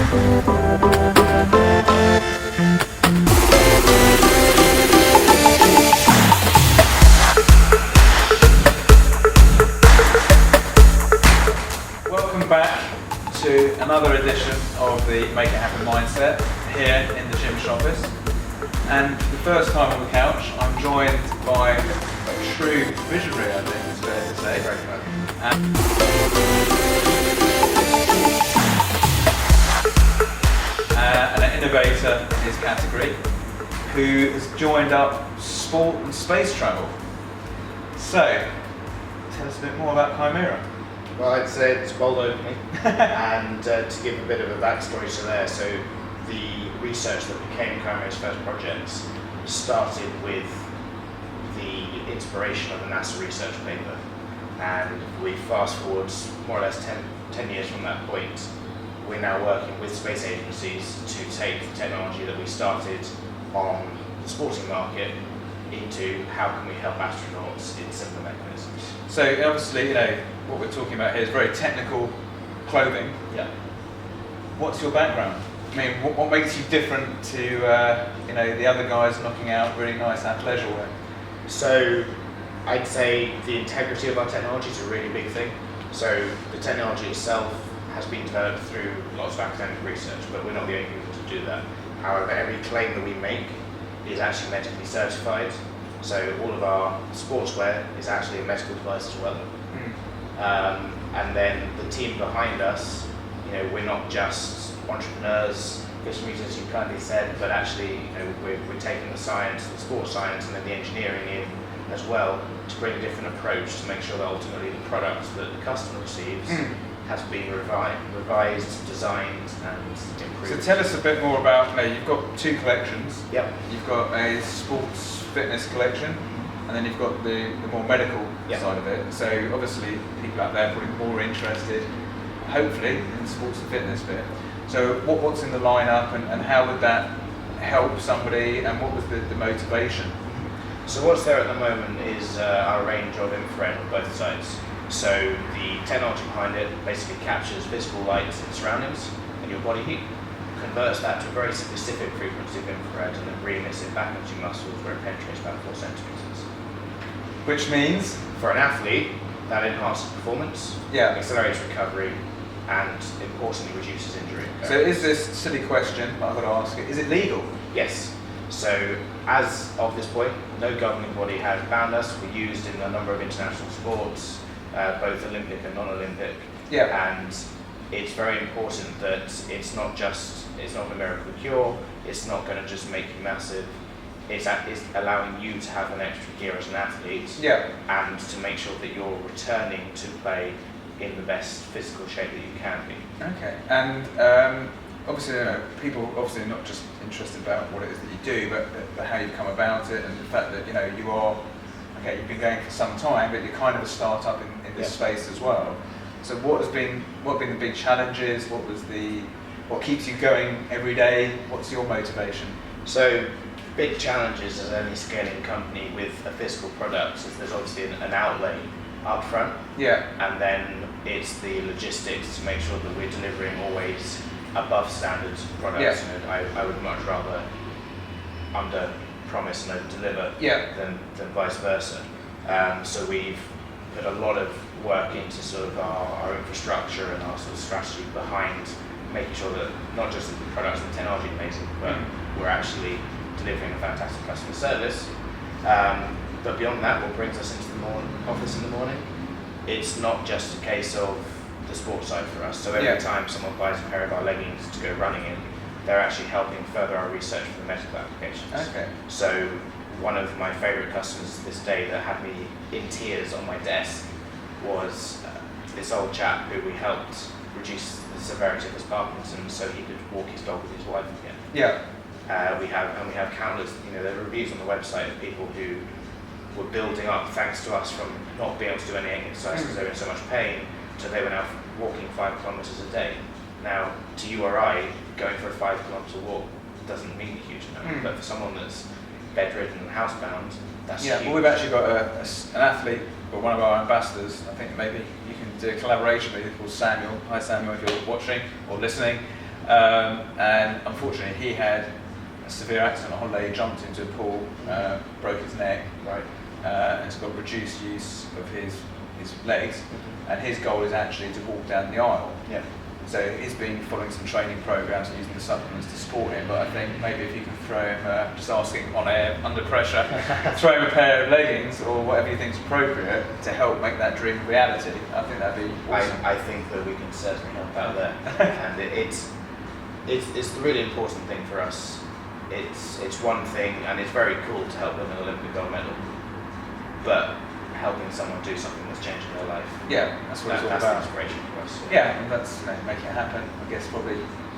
Welcome back to another edition of the Make It Happen mindset here in the Kymira office. And the first time on the couch, I'm joined by a true visionary, I think it's fair to say. Very good. And an innovator in his category who has joined up sport and space travel. So, tell us a bit more about Kymira. Well, I'd say it's bold opening, and to give a bit of a backstory to there, so the research that became Kymira's first project started with the inspiration of a NASA research paper, and we fast forward more or less 10 years from that point. We're now working with space agencies to take the technology that we started on the sporting market into how can we help astronauts in simple mechanisms. So obviously, what we're talking about here is very technical clothing. Yeah. What's your background? I mean, what makes you different to the other guys knocking out really nice athleisure wear? So I'd say the integrity of our technology is a really big thing. So the technology itself has been developed through lots of academic research, but we're not the only people to do that. However, every claim that we make is actually medically certified. So all of our sportswear is actually a medical device as well. And then the team behind us, we're not just entrepreneurs, visionaries as you kindly said, but actually we're taking the science, the sports science, and then the engineering in as well to bring a different approach to make sure that ultimately the product that the customer receives has been revised, designed, and improved. So tell us a bit more about, you've got two collections. Yep. You've got a sports fitness collection, and then you've got the more medical side of it. So obviously people out there are probably more interested, hopefully, in the sports and fitness bit. So what's in the lineup, and how would that help somebody, and what was the motivation? So what's there at the moment is our range of infra-red on both sides. So the technology behind it basically captures physical light in surroundings and your body heat, converts that to a very specific frequency of infrared, and then re-emits it back into your muscles where it penetrates about 4 centimeters. Which means? For an athlete, that enhances performance, accelerates recovery, and importantly reduces injury. So is this silly question, but I've got to ask it, is it legal? Yes. So as of this point, no governing body has banned us. We're used in a number of international sports, both Olympic and non-Olympic. Yeah. And it's very important that it's not a miracle cure, it's not going to just make you massive, it's allowing you to have an extra gear as an athlete, and to make sure that you're returning to play in the best physical shape that you can be. Okay, and obviously people obviously not just interested about what it is that you do, but how you come about it, and the fact that you are, you've been going for some time, but you're kind of a start-up in this space as well. So what have been the big challenges? What keeps you going every day? What's your motivation? So big challenges as any scaling company with a physical product is there's obviously an outlay up front. Yeah. And then it's the logistics to make sure that we're delivering always above standard products. I would much rather under promise and over deliver than vice versa. So we've put a lot of work into sort of our infrastructure and our sort of strategy behind making sure that not just that the products and technology are amazing, but we're actually delivering a fantastic customer service. But beyond that, what brings us into the office in the morning, it's not just a case of the sports side for us. So every time someone buys a pair of our leggings to go running in, they're actually helping further our research for the medical applications. Okay. So one of my favourite customers this day that had me in tears on my desk was this old chap who we helped reduce the severity of his Parkinson's so he could walk his dog with his wife again. Yeah. We have countless, there are reviews on the website of people who were building up thanks to us from not being able to do any exercise because they were in so much pain, so they were now walking 5 kilometres a day. Now, to you or I, going for a 5 kilometre walk doesn't mean a huge amount, but for someone that's bedridden and housebound, that's huge. Well, we've actually got an athlete, or one of our ambassadors, I think maybe you can do a collaboration with, called Samuel. Hi Samuel, if you're watching or listening. And unfortunately, he had a severe accident on holiday. He jumped into a pool, broke his neck, Right. and has got reduced use of his legs. And his goal is actually to walk down the aisle. Yeah. So he's been following some training programs and using the supplements to support him. But I think maybe if you can throw him, just asking on air, under pressure, throw him a pair of leggings or whatever you think is appropriate to help make that dream reality. I think that'd be awesome. I think that we can certainly help out there, and it's the really important thing for us. It's one thing, and it's very cool to help win an Olympic gold medal, but helping someone do something that's changing their life. Yeah, that's what it's all That's about. the inspiration for us. Yeah, and that's make it happen. I guess probably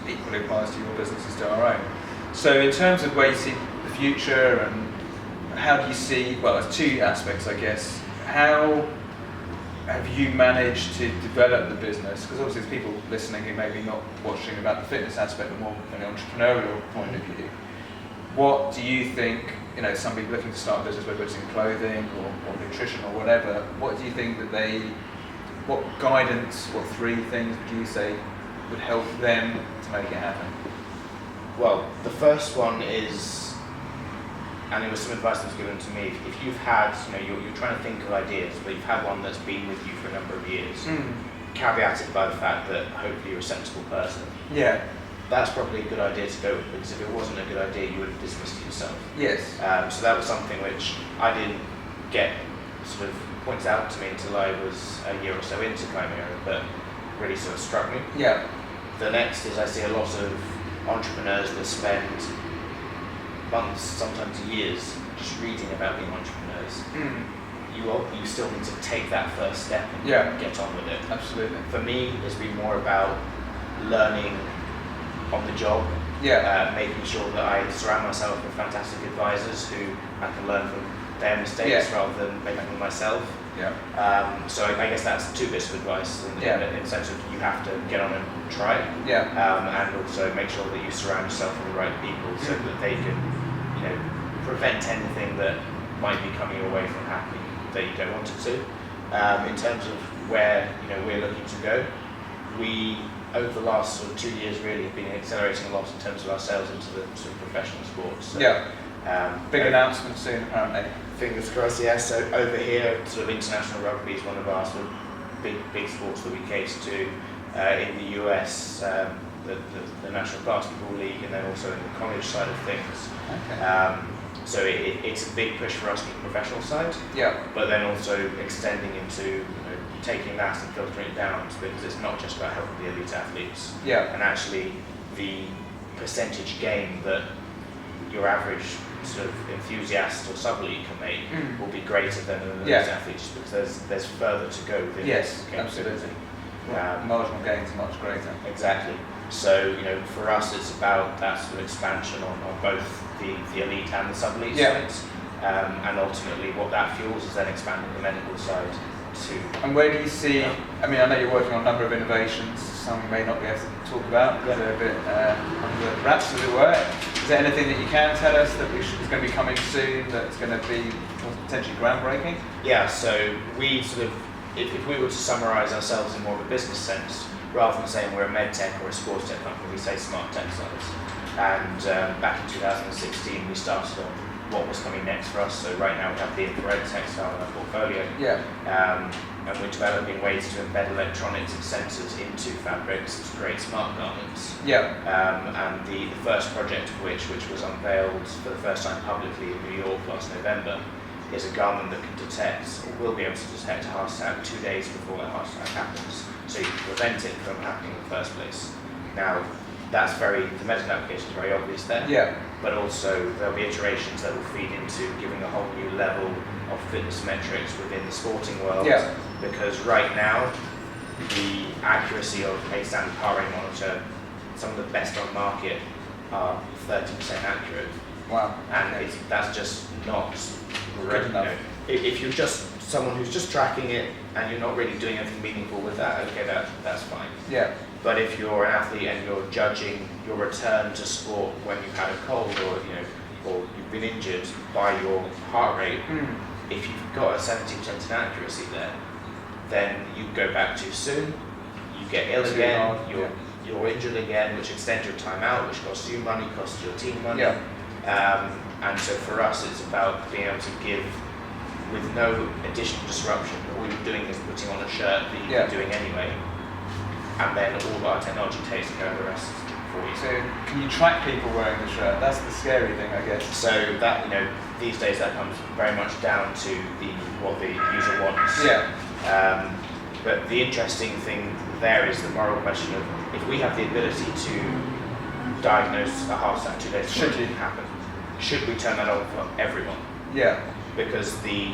equally applies to your business as to our own. So in terms of where you see the future and how do you see, well, there's two aspects, I guess. How have you managed to develop the business? Because obviously there's people listening who maybe not watching about the fitness aspect, but more from an entrepreneurial point of view. What do you think, some people looking to start a business, whether it's in clothing or nutrition or whatever, what do you think that what guidance, what three things would you say would help them to make it happen? Well, the first one is, and it was some advice that was given to me, if you've had, you're trying to think of ideas, but you've had one that's been with you for a number of years, caveated by the fact that hopefully you're a sensible person. Yeah. That's probably a good idea to go with, because if it wasn't a good idea, you would have dismissed it yourself. Yes. So that was something which I didn't get sort of pointed out to me until I was a year or so into Kymira, but really sort of struck me. Yeah. The next is I see a lot of entrepreneurs that spend months, sometimes years, just reading about being entrepreneurs. You still need to take that first step and get on with it. Absolutely. For me, it's been more about learning on the job, making sure that I surround myself with fantastic advisors who I can learn from their mistakes rather than making them myself. Yeah. So I guess that's two bits of advice in the sense of you have to get on and try it. Yeah. And also make sure that you surround yourself with the right people so that they can, prevent anything that might be coming away from happening that you don't want it to. In terms of where we're looking to go, we over the last sort of 2 years really have been accelerating a lot in terms of our sales into the sort of professional sports. So, big announcement soon apparently. Fingers crossed, yeah. So over here, sort of international rugby is one of our sort of big sports that we cater to. In the US, the National Basketball League, and then also in the college side of things. Okay. So it's a big push for us on the professional side. Yeah. But then also extending into taking that and filtering it down, because it's not just about helping the elite athletes. Yeah. And actually, the percentage gain that your average sort of enthusiast or sub-elite can make will be greater than an elite athlete, just because there's further to go within Yes, the absolutely. Marginal gains are much greater. Exactly. So for us, it's about that sort of expansion on both the elite and the sub-elite sides, and ultimately what that fuels is then expanding the medical side too. And where do you see? I mean, I know you're working on a number of innovations. Some we may not be able to talk about because they're a bit under wraps, as it were. Is there anything that you can tell us that is going to be coming soon that's going to be potentially groundbreaking? Yeah. So we sort of, if we were to summarise ourselves in more of a business sense, rather than saying we're a med tech or a sports tech company, we say smart textiles. And back in 2016, we started on what was coming next for us. So right now we have the infra-red textile in our portfolio. And we're developing ways to embed electronics and sensors into fabrics to create smart garments. And the first project of which was unveiled for the first time publicly in New York last November, is a garment that can detect, or will be able to detect a heart attack 2 days before that heart attack happens, so you can prevent it from happening in the first place. Now, that's the medical application is very obvious there, but also there'll be iterations that will feed into giving a whole new level of fitness metrics within the sporting world, because right now, the accuracy of a standard heart rate monitor, some of the best on the market are 30% accurate. Wow. And that's just not good enough. If you're just someone who's just tracking it and you're not really doing anything meaningful with that, okay, that's fine. But if you're an athlete and you're judging your return to sport when you've had a cold or you've been injured by your heart rate, if you've got a 70% inaccuracy there, then you go back too soon, you get ill again, your you're injured again, which extends your time out, which costs you money, costs your team money. Yeah. And so for us, it's about being able to give with no additional disruption. All you're doing is putting on a shirt that you're doing anyway, and then all of our technology takes care of the rest for you. So can you track people wearing the shirt? That's the scary thing, I guess. So that, these days that comes very much down to what the user wants. Yeah. But the interesting thing there is the moral question of if we have the ability to diagnose a heart attack 2 days before it didn't happen, should we turn that on for everyone? Yeah. Because the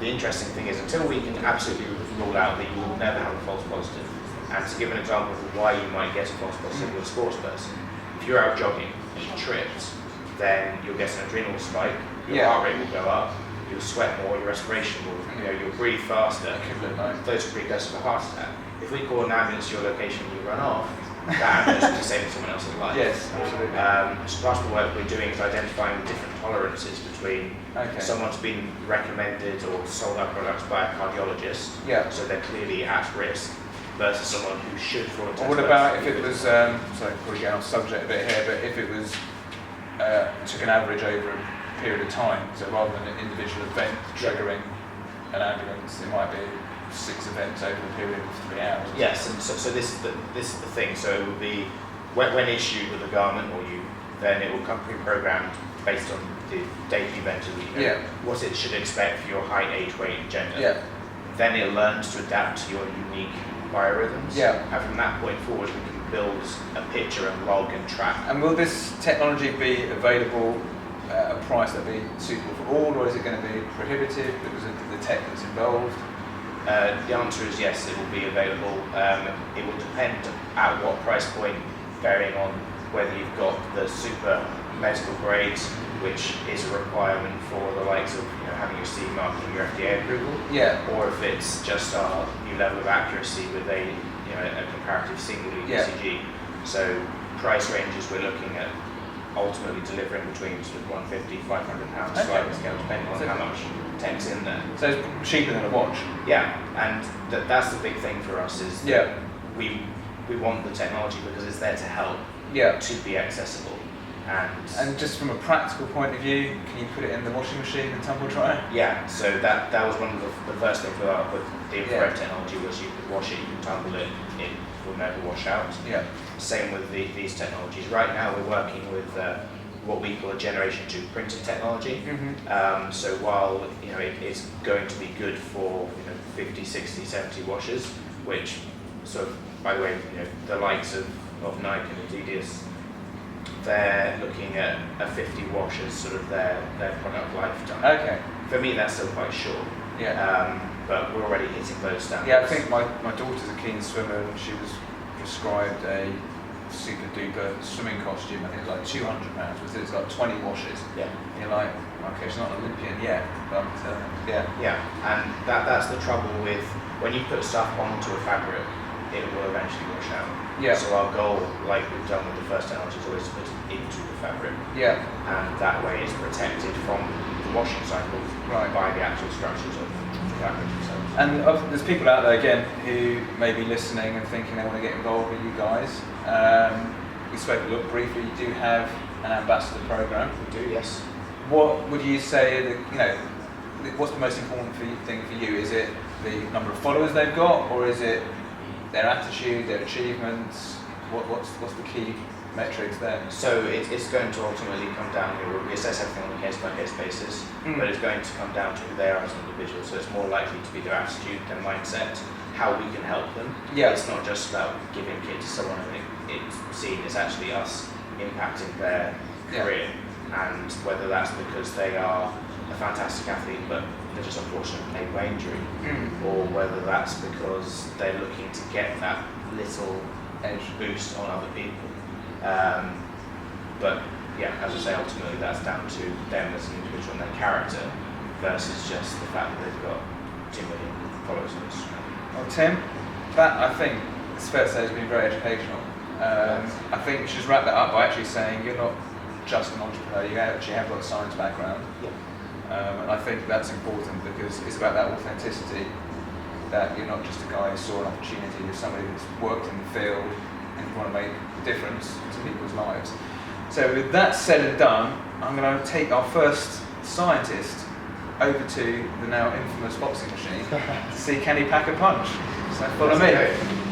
interesting thing is until we can absolutely rule out that you will never have a false positive, and to give an example of why you might get a false positive with a sports person, if you're out jogging and you tripped, then you'll get an adrenal spike, your heart rate will go up, you'll sweat more, your respiration will, you'll breathe faster. Those are precursors of a heart attack. If we call an ambulance to your location and you run off, that ambulance is saving someone else's life. Yes, absolutely. So part of the work we're doing is identifying the different tolerances between someone's been recommended or sold our products by a cardiologist, so they're clearly at risk, versus someone who should fall into. What about if it was, sorry, probably getting off subject a bit here, but if it was, took an average over a period of time, so rather than an individual event triggering an ambulance, it might be 6 events over a period of 3 hours. Yes, and so this is the thing. So it would be when issued with a garment then it will come pre-programmed based on the date event of what it should expect for your height, age, weight, and gender. Yeah. Then it learns to adapt to your unique biorhythms. Yeah. And from that point forward, we can build a picture and log and track. And will this technology be available at a price that be suitable for all, or is it going to be prohibitive because of the tech that's involved? The answer is yes, it will be available. It will depend at what price point, varying on whether you've got the super medical grade, which is a requirement for the likes of having your CE mark and your FDA approval, or if it's just our new level of accuracy with a comparative single ECG. So price ranges we're looking at ultimately delivering between sort of £150, £500 sliding scale, depending on how much tech's in there. So it's cheaper than a watch. Yeah, and that's the big thing for us is that we want the technology because it's there to help, to be accessible. And just from a practical point of view, can you put it in the washing machine and tumble dryer? Yeah, so that was one of the first things with the infra-red technology was you could wash it, you can tumble it will never wash out. Same with these technologies. Right now we're working with what we call a generation 2 printing technology. So while it's going to be good for 50, 60, 70 washes, which sort of, by the way, the likes of Nike and Adidas, they're looking at a 50 wash as sort of their product lifetime. Okay. For me, that's still quite short. But we're already hitting those standards. Yeah, I think my daughter's a keen swimmer and she was prescribed a super duper swimming costume. I think it was like £200, because it's got 20 washes. And you're like, okay, she's not an Olympian yet, but and that's the trouble with when you put stuff onto a fabric, it will eventually wash out. So our goal, like we've done with the first technology, is always to put it into the fabric. And that way it's protected from the washing cycle by the actual structures of the fabric themselves. And there's people out there again who may be listening and thinking they want to get involved with you guys. We spoke a little briefly. You do have an ambassador program. We do, yes. What would you say what's the most important thing for you? Is it the number of followers they've got, or is it their attitude, their achievements? What's the key metrics there? So it's going to ultimately come down, we assess everything on a case-by-case basis, but it's going to come down to who they are as an individual, so it's more likely to be their attitude, their mindset, how we can help them. It's not just about giving kit to someone and it's seen as actually us impacting their career, and whether that's because they are a fantastic athlete but they're just unfortunately plagued by injury, or whether that's because they're looking to get that little edge boost on other people. But as I say, ultimately that's down to them as an individual and their character versus just the fact that they've got 2 million followers on Instagram. Well, Tim, that I think it's fair to say has been very educational. I think we should just wrap that up by actually saying you're not just an entrepreneur, you actually have got a science background. And I think that's important because it's about that authenticity, that you're not just a guy who saw an opportunity, you're somebody that's worked in the field, and you want to make a difference to people's lives. So with that said and done, I'm going to take our first scientist over to the now infamous boxing machine to see can he pack a punch. So follow me.